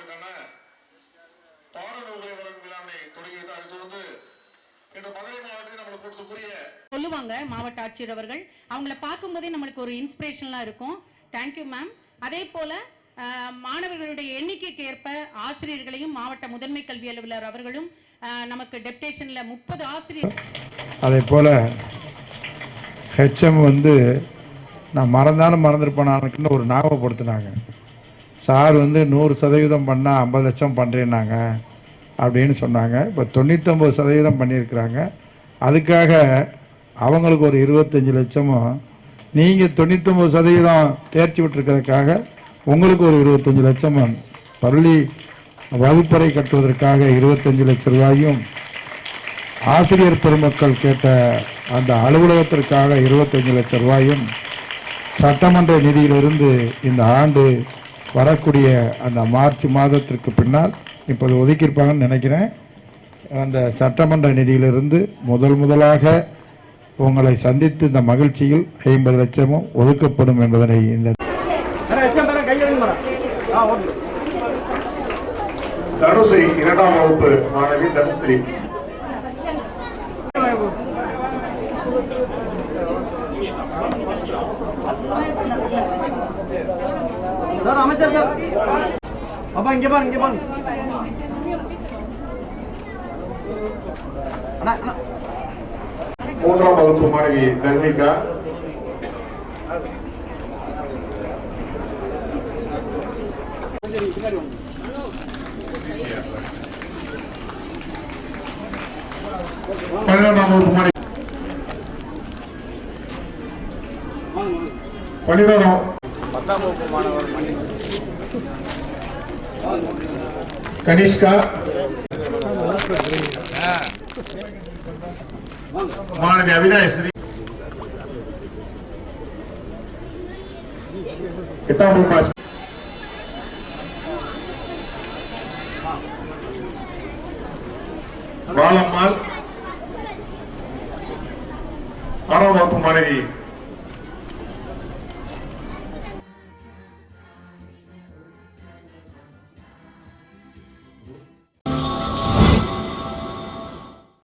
மாணவர்களுக்கான பாடநூல்களை வழங்கும் விழாவினை தொடங்கி வைத்து அது தொடர்ந்து இன்று மதுரை மாவட்டத்தில் நம்மளுக்கு கொடுத்துக்கூடிய சொல்லுவாங்க மாவட்ட ஆட்சியர் அவர்கள். அவங்கள பார்க்கும்போதே நம்மளுக்கு ஒரு இன்ஸ்பிரேஷனலா இருக்கும். Thank you ma'am. அதே போல மாணவர்களுடைய எண்ணிக்கைக்கு ஏற்ப ஆசிரியர்களையும் மாவட்ட முதன்மை கல்வி அலுவலர் அவர்களும் நமக்கு டெப்டேஷன்ல 30 ஆசிரியர். அதே போல ஹெச்எம் நான் மறந்துருப்பேனான்னு ஒரு ஞாபகப்படுத்தினாங்க. சார் 100% பண்ணால் 50 லட்சம் பண்ணுறேன்னாங்க அப்படின்னு சொன்னாங்க. இப்போ 99% பண்ணியிருக்கிறாங்க. அதுக்காக அவங்களுக்கு ஒரு 25 லட்சமும், நீங்கள் 99% தேர்ச்சி விட்டுருக்கிறதுக்காக உங்களுக்கு ஒரு 25 லட்சமும், பள்ளி வகுப்பறை கட்டுவதற்காக 25 லட்சம் ரூபாயும், ஆசிரியர் பெருமக்கள் கேட்ட அந்த அலுவலகத்திற்காக 25 லட்சம் ரூபாயும் சட்டமன்ற நிதியிலிருந்து இந்த ஆண்டு வரக்கூடிய அந்த மார்ச் மாதத்திற்கு பின்னால் இப்போது ஒதுக்கியிருப்பாங்கன்னு நினைக்கிறேன். அந்த சட்டமன்ற நிதியிலிருந்து முதலாக உங்களை சந்தித்து இந்த மகிழ்ச்சியில் 50 லட்சமும் ஒதுக்கப்படும் என்பதனை இந்த தனுஸ்ரீ 2ஆம் வகுப்பு மாணவி தனுஸ்ரீ. அமைச்சர் சார், அப்பா இங்க பாருங்க. அண்ணா 3ஆம் வகுப்பு மாணவி தர்மிகா. பன்னிரெண்டாம் வகுப்பு மாணவி 10ஆம் வகுப்பு மாணவர் கனிஷ்கா. மாணவி அவினாயஸ்ரீ 8ஆம் வகுப்பு. பாலம்மாள் 6ஆம் வகுப்பு மாணவி